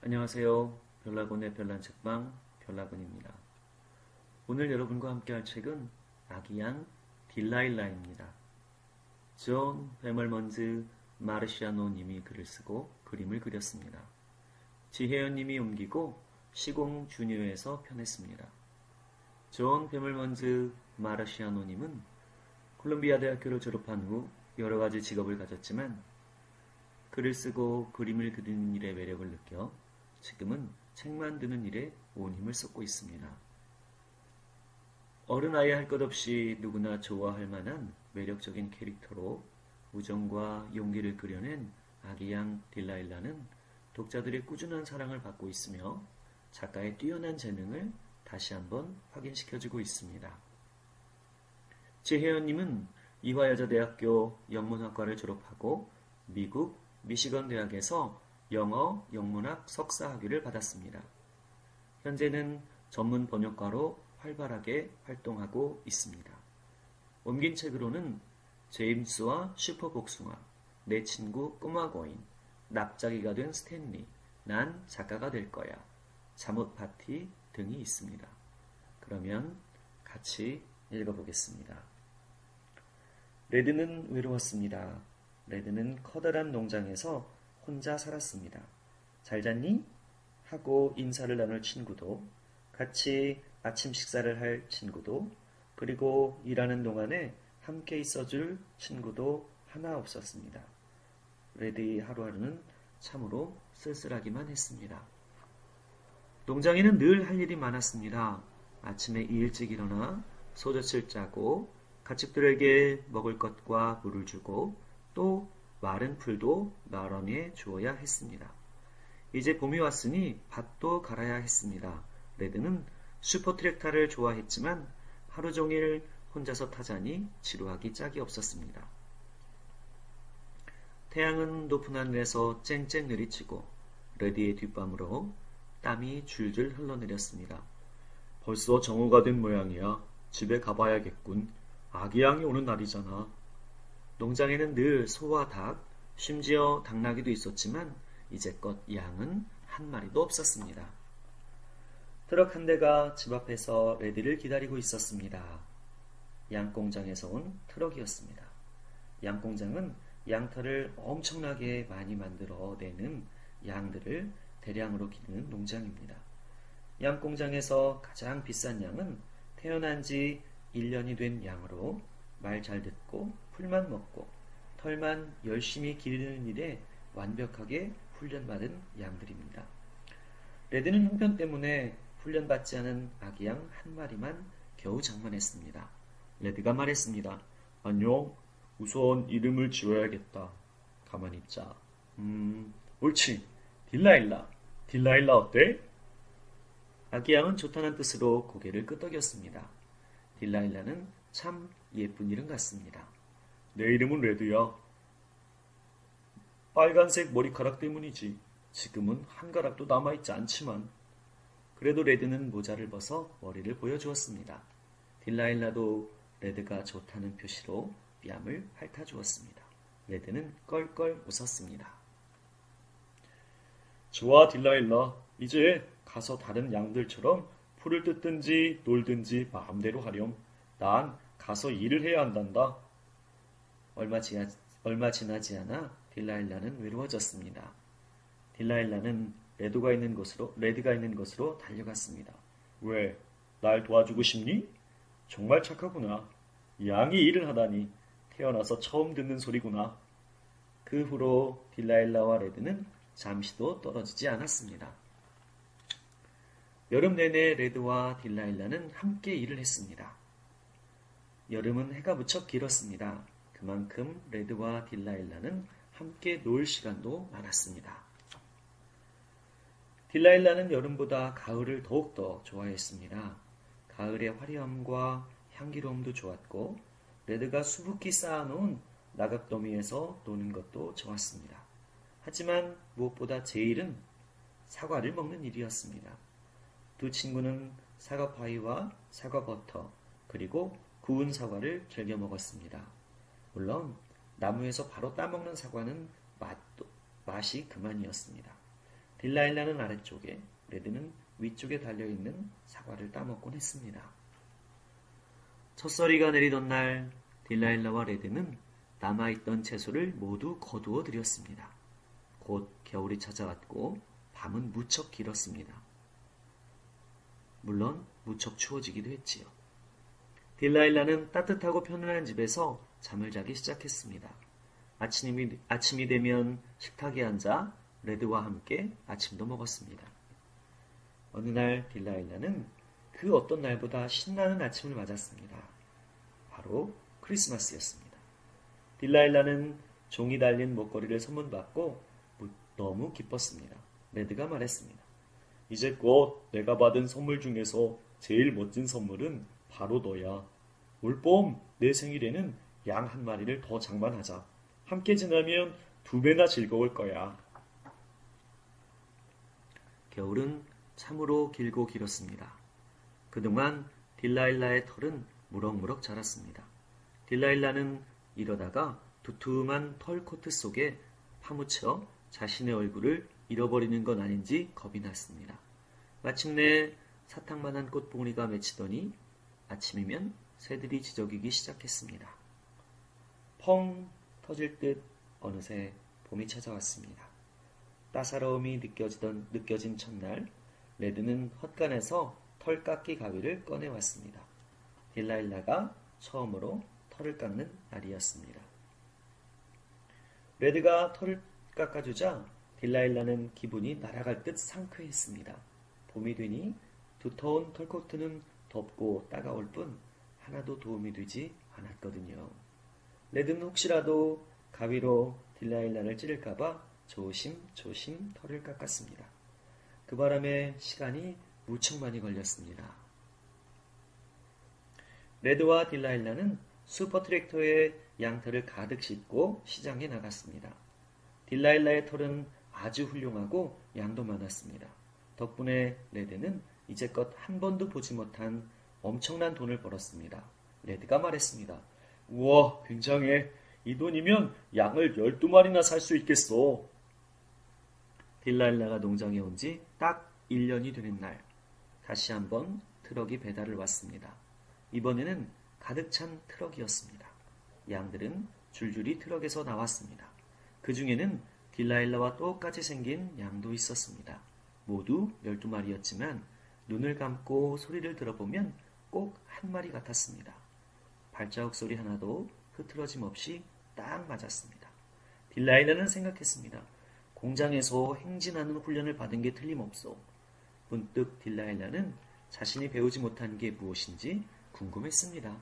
안녕하세요. 별나곤의 별난 책방 별나곤입니다. 오늘 여러분과 함께 할 책은 아기양 딜라일라입니다. 존 베멀먼즈 마르시아노 님이 글을 쓰고 그림을 그렸습니다. 지혜연 님이 옮기고 시공 주니어에서 편했습니다. 존 베멀먼즈 마르시아노 님은 콜롬비아 대학교를 졸업한 후 여러 가지 직업을 가졌지만 글을 쓰고 그림을 그리는 일의 매력을 느껴 지금은 책 만드는 일에 온 힘을 쏟고 있습니다. 어른아이 할 것 없이 누구나 좋아할 만한 매력적인 캐릭터로 우정과 용기를 그려낸 아기양 딜라일라는 독자들의 꾸준한 사랑을 받고 있으며 작가의 뛰어난 재능을 다시 한번 확인시켜주고 있습니다. 지혜연님은 이화여자대학교 영문학과를 졸업하고 미국 미시건 대학에서 영어 영문학 석사 학위를 받았습니다. 현재는 전문 번역가로 활발하게 활동하고 있습니다. 옮긴 책으로는 제임스와 슈퍼복숭아, 내 친구 꼬마 거인, 납작이가 된 스탠리, 난 작가가 될 거야, 잠옷 파티 등이 있습니다. 그러면 같이 읽어보겠습니다. 레드는 외로웠습니다. 레드는 커다란 농장에서 혼자 살았습니다. 잘 잤니? 하고 인사를 나눌 친구도, 같이 아침 식사를 할 친구도, 그리고 일하는 동안에 함께 있어줄 친구도 하나 없었습니다. 레드의 하루하루는 참으로 쓸쓸하기만 했습니다. 농장에는 늘 할 일이 많았습니다. 아침에 일찍 일어나 소젖을 짜고 가축들에게 먹을 것과 물을 주고 또 마른 풀도 나란히 주어야 했습니다. 이제 봄이 왔으니 밭도 갈아야 했습니다. 레드는 슈퍼트랙타를 좋아했지만 하루 종일 혼자서 타자니 지루하기 짝이 없었습니다. 태양은 높은 하늘에서 쨍쨍 내리치고 레드의 뒷밤으로 땀이 줄줄 흘러내렸습니다. 벌써 정오가 된 모양이야. 집에 가봐야겠군. 아기양이 오는 날이잖아. 농장에는 늘 소와 닭, 심지어 당나귀도 있었지만 이제껏 양은 한 마리도 없었습니다. 트럭 한 대가 집 앞에서 레드를 기다리고 있었습니다. 양공장에서 온 트럭이었습니다. 양공장은 양털을 엄청나게 많이 만들어내는 양들을 대량으로 기르는 농장입니다. 양공장에서 가장 비싼 양은 태어난 지 1년이 된 양으로 말 잘 듣고 풀만 먹고 털만 열심히 기르는 일에 완벽하게 훈련받은 양들입니다. 레드는 형편 때문에 훈련받지 않은 아기 양 한 마리만 겨우 장만했습니다. 레드가 말했습니다. 안녕. 우선 이름을 지어야겠다. 가만히 있자. 옳지. 딜라일라. 딜라일라 어때? 아기 양은 좋다는 뜻으로 고개를 끄덕였습니다. 딜라일라는 참 예쁜 이름 같습니다. 내 이름은 레드야. 빨간색 머리카락 때문이지. 지금은 한 가락도 남아있지 않지만. 그래도 레드는 모자를 벗어 머리를 보여주었습니다. 딜라일라도 레드가 좋다는 표시로 뺨을 핥아주었습니다. 레드는 껄껄 웃었습니다. 좋아, 딜라일라. 이제 가서 다른 양들처럼 풀을 뜯든지 놀든지 마음대로 하렴. 난 가서 일을 해야 한단다. 얼마 지나지 않아 딜라일라는 외로워졌습니다. 딜라일라는 레드가 있는 곳으로 달려갔습니다. 왜? 날 도와주고 싶니? 정말 착하구나. 양이 일을 하다니 태어나서 처음 듣는 소리구나. 그 후로 딜라일라와 레드는 잠시도 떨어지지 않았습니다. 여름 내내 레드와 딜라일라는 함께 일을 했습니다. 여름은 해가 무척 길었습니다. 그만큼 레드와 딜라일라는 함께 놀 시간도 많았습니다. 딜라일라는 여름보다 가을을 더욱더 좋아했습니다. 가을의 화려함과 향기로움도 좋았고 레드가 수북히 쌓아놓은 낙엽더미에서 노는 것도 좋았습니다. 하지만 무엇보다 제일은 사과를 먹는 일이었습니다. 두 친구는 사과파이와 사과버터 그리고 구운 사과를 즐겨 먹었습니다. 물론 나무에서 바로 따먹는 사과는 맛이 그만이었습니다. 딜라일라는 아래쪽에, 레드는 위쪽에 달려있는 사과를 따먹곤 했습니다. 첫서리가 내리던 날 딜라일라와 레드는 남아있던 채소를 모두 거두어 들였습니다. 곧 겨울이 찾아왔고 밤은 무척 길었습니다. 물론 무척 추워지기도 했지요. 딜라일라는 따뜻하고 편안한 집에서 잠을 자기 시작했습니다. 아침이 되면 식탁에 앉아 레드와 함께 아침도 먹었습니다. 어느 날 딜라일라는 그 어떤 날보다 신나는 아침을 맞았습니다. 바로 크리스마스였습니다. 딜라일라는 종이 달린 목걸이를 선물받고 너무 기뻤습니다. 레드가 말했습니다. 이제 곧 내가 받은 선물 중에서 제일 멋진 선물은 바로 너야. 올봄 내 생일에는 양 한 마리를 더 장만하자. 함께 지나면 2배나 즐거울 거야. 겨울은 참으로 길고 길었습니다. 그동안 딜라일라의 털은 무럭무럭 자랐습니다. 딜라일라는 이러다가 두툼한 털 코트 속에 파묻혀 자신의 얼굴을 잃어버리는 건 아닌지 겁이 났습니다. 마침내 사탕만한 꽃봉오리가 맺히더니 아침이면 새들이 지저귀기 시작했습니다. 펑 터질 듯 어느새 봄이 찾아왔습니다. 따사로움이 느껴진 첫날, 레드는 헛간에서 털 깎기 가위를 꺼내왔습니다. 딜라일라가 처음으로 털을 깎는 날이었습니다. 레드가 털을 깎아주자 딜라일라는 기분이 날아갈 듯 상쾌했습니다. 봄이 되니 두터운 털코트는 덥고 따가울 뿐 하나도 도움이 되지 않았거든요. 레드는 혹시라도 가위로 딜라일라를 찌를까봐 조심조심 털을 깎았습니다. 그 바람에 시간이 무척 많이 걸렸습니다. 레드와 딜라일라는 슈퍼 트랙터에 양털을 가득 싣고 시장에 나갔습니다. 딜라일라의 털은 아주 훌륭하고 양도 많았습니다. 덕분에 레드는 이제껏 한 번도 보지 못한 엄청난 돈을 벌었습니다. 레드가 말했습니다. 우와, 굉장해. 이 돈이면 양을 12마리나 살 수 있겠어. 딜라일라가 농장에 온 지 딱 1년이 되는 날, 다시 한번 트럭이 배달을 왔습니다. 이번에는 가득 찬 트럭이었습니다. 양들은 줄줄이 트럭에서 나왔습니다. 그 중에는 딜라일라와 똑같이 생긴 양도 있었습니다. 모두 12마리였지만 눈을 감고 소리를 들어보면 꼭 한 마리 같았습니다. 발자국 소리 하나도 흐트러짐 없이 딱 맞았습니다. 딜라일라는 생각했습니다. 공장에서 행진하는 훈련을 받은 게 틀림없어. 문득 딜라일라는 자신이 배우지 못한 게 무엇인지 궁금했습니다.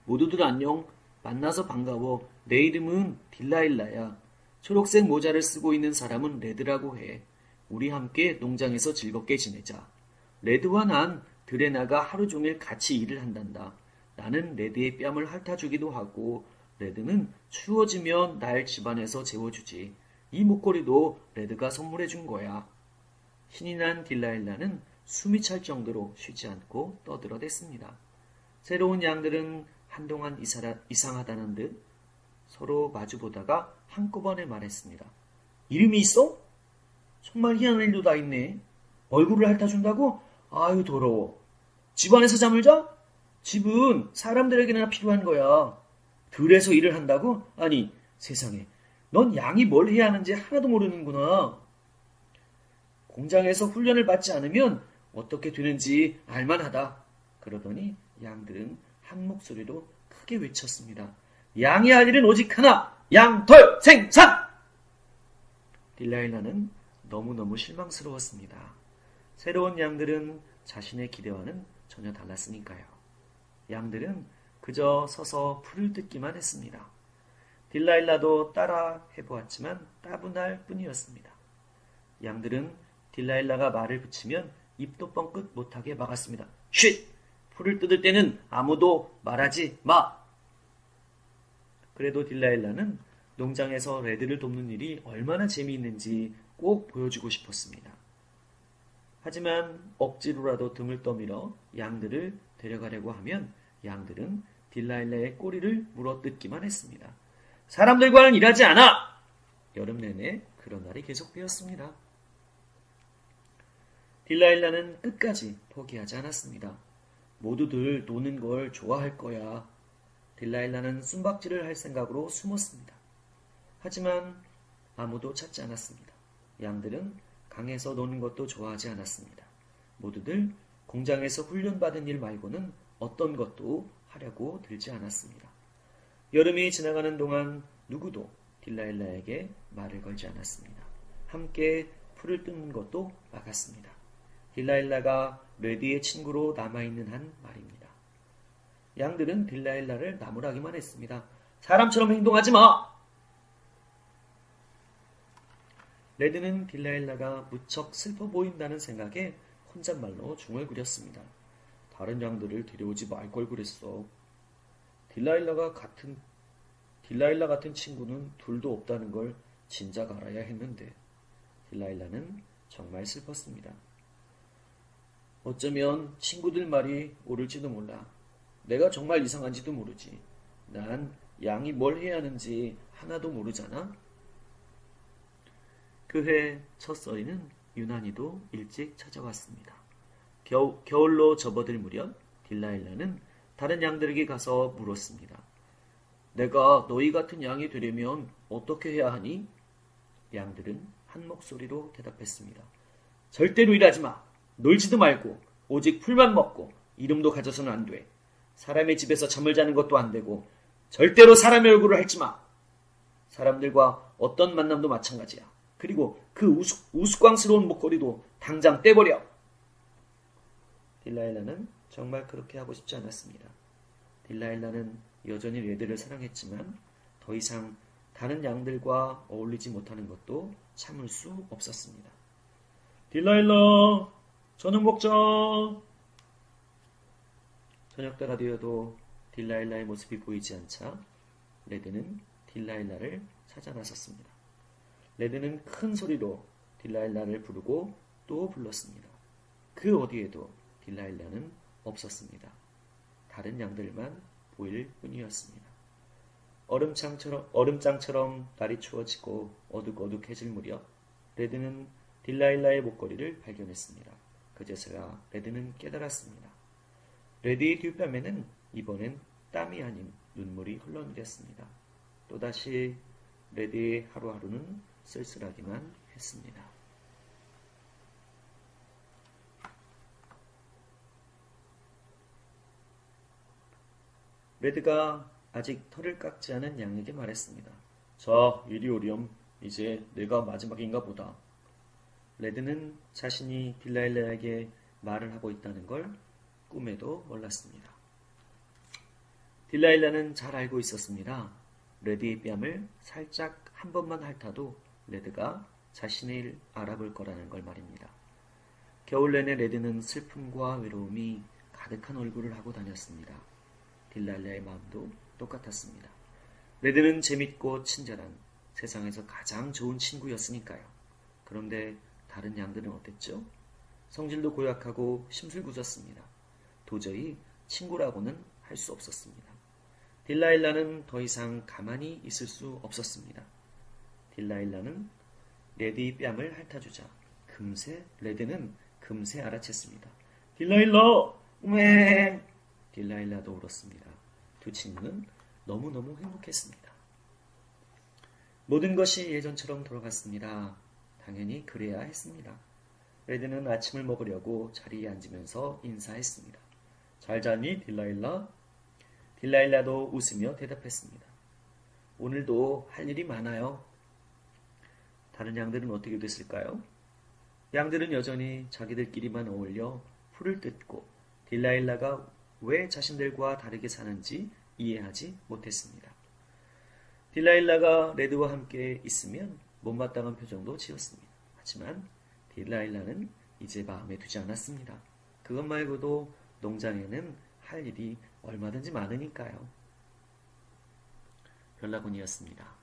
모두들 안녕. 만나서 반가워. 내 이름은 딜라일라야. 초록색 모자를 쓰고 있는 사람은 레드라고 해. 우리 함께 농장에서 즐겁게 지내자. 레드와 난 들에 나가 하루 종일 같이 일을 한단다. 나는 레드의 뺨을 핥아주기도 하고 레드는 추워지면 날 집안에서 재워주지. 이 목걸이도 레드가 선물해준 거야. 신이 난 딜라일라는 숨이 찰 정도로 쉬지 않고 떠들어댔습니다. 새로운 양들은 한동안 이상하다는 듯 서로 마주보다가 한꺼번에 말했습니다. 이름이 있어? 정말 희한한 일도 다 있네. 얼굴을 핥아준다고? 아유 더러워. 집안에서 잠을 자? 집은 사람들에게나 필요한 거야. 들에서 일을 한다고? 아니 세상에, 넌 양이 뭘 해야 하는지 하나도 모르는구나. 공장에서 훈련을 받지 않으면 어떻게 되는지 알만하다. 그러더니 양들은 한 목소리로 크게 외쳤습니다. 양이 할 일은 오직 하나! 양털 생산! 딜라일라는 너무너무 실망스러웠습니다. 새로운 양들은 자신의 기대와는 전혀 달랐으니까요. 양들은 그저 서서 풀을 뜯기만 했습니다. 딜라일라도 따라 해보았지만 따분할 뿐이었습니다. 양들은 딜라일라가 말을 붙이면 입도 뻥끗 못하게 막았습니다. 쉿! 풀을 뜯을 때는 아무도 말하지 마! 그래도 딜라일라는 농장에서 레드를 돕는 일이 얼마나 재미있는지 꼭 보여주고 싶었습니다. 하지만 억지로라도 등을 떠밀어 양들을 데려가려고 하면 양들은 딜라일라의 꼬리를 물어뜯기만 했습니다. 사람들과는 일하지 않아! 여름 내내 그런 날이 계속되었습니다. 딜라일라는 끝까지 포기하지 않았습니다. 모두들 노는 걸 좋아할 거야. 딜라일라는 숨박질을 할 생각으로 숨었습니다. 하지만 아무도 찾지 않았습니다. 양들은 강에서 노는 것도 좋아하지 않았습니다. 모두들 공장에서 훈련받은 일 말고는 어떤 것도 하려고 들지 않았습니다. 여름이 지나가는 동안 누구도 딜라일라에게 말을 걸지 않았습니다. 함께 풀을 뜯는 것도 막았습니다. 딜라일라가 레디의 친구로 남아있는 한 말입니다. 양들은 딜라일라를 나무라기만 했습니다. 사람처럼 행동하지 마! 레드는 딜라일라가 무척 슬퍼 보인다는 생각에 혼잣말로 중얼거렸습니다. 다른 양들을 데려오지 말 걸 그랬어. 딜라일라 같은 친구는 둘도 없다는 걸 진작 알아야 했는데. 딜라일라는 정말 슬펐습니다. 어쩌면 친구들 말이 옳을지도 몰라. 내가 정말 이상한지도 모르지. 난 양이 뭘 해야 하는지 하나도 모르잖아. 그해 첫 서리는 유난히도 일찍 찾아왔습니다. 겨울로 접어들 무렵 딜라일라는 다른 양들에게 가서 물었습니다. 내가 너희 같은 양이 되려면 어떻게 해야 하니? 양들은 한 목소리로 대답했습니다. 절대로 일하지 마. 놀지도 말고 오직 풀만 먹고 이름도 가져서는 안 돼. 사람의 집에서 잠을 자는 것도 안 되고 절대로 사람의 얼굴을 핥지 마. 사람들과 어떤 만남도 마찬가지야. 그리고 그 우스꽝스러운 목걸이도 당장 떼버려. 딜라일라는 정말 그렇게 하고 싶지 않았습니다. 딜라일라는 여전히 레드를 사랑했지만 더 이상 다른 양들과 어울리지 못하는 것도 참을 수 없었습니다. 딜라일라, 저녁 먹자. 저녁 때가 되어도 딜라일라의 모습이 보이지 않자 레드는 딜라일라를 찾아 나섰습니다. 레드는 큰 소리로 딜라일라를 부르고 또 불렀습니다. 그 어디에도 딜라일라는 없었습니다. 다른 양들만 보일 뿐이었습니다. 얼음장처럼 날이 추워지고 어둑어둑해질 무렵 레드는 딜라일라의 목걸이를 발견했습니다. 그제서야 레드는 깨달았습니다. 레드의 뒷뺨에는 이번엔 땀이 아닌 눈물이 흘러내렸습니다. 또다시 레드의 하루하루는 쓸쓸하기만 했습니다. 레드가 아직 털을 깎지 않은 양에게 말했습니다. 자, 이리 오렴. 이제 내가 마지막인가 보다. 레드는 자신이 딜라일라에게 말을 하고 있다는 걸 꿈에도 몰랐습니다. 딜라일라는 잘 알고 있었습니다. 레드의 뺨을 살짝 한 번만 핥아도 레드가 자신을 알아볼 거라는 걸 말입니다. 겨울 내내 레드는 슬픔과 외로움이 가득한 얼굴을 하고 다녔습니다. 딜라일라의 마음도 똑같았습니다. 레드는 재밌고 친절한 세상에서 가장 좋은 친구였으니까요. 그런데 다른 양들은 어땠죠? 성질도 고약하고 심술궂었습니다. 도저히 친구라고는 할 수 없었습니다. 딜라일라는 더 이상 가만히 있을 수 없었습니다. 딜라일라는 레드의 뺨을 핥아주자 레드는 금세 알아챘습니다. 딜라일라! 왜? 딜라일라도 울었습니다. 두 친구는 너무너무 행복했습니다. 모든 것이 예전처럼 돌아갔습니다. 당연히 그래야 했습니다. 레드는 아침을 먹으려고 자리에 앉으면서 인사했습니다. 잘 자니, 딜라일라? 딜라일라도 웃으며 대답했습니다. 오늘도 할 일이 많아요. 다른 양들은 어떻게 됐을까요? 양들은 여전히 자기들끼리만 어울려 풀을 뜯고 딜라일라가 왜 자신들과 다르게 사는지 이해하지 못했습니다. 딜라일라가 레드와 함께 있으면 못마땅한 표정도 지었습니다. 하지만 딜라일라는 이제 마음에 두지 않았습니다. 그것 말고도 농장에는 할 일이 얼마든지 많으니까요. 별나군이었습니다.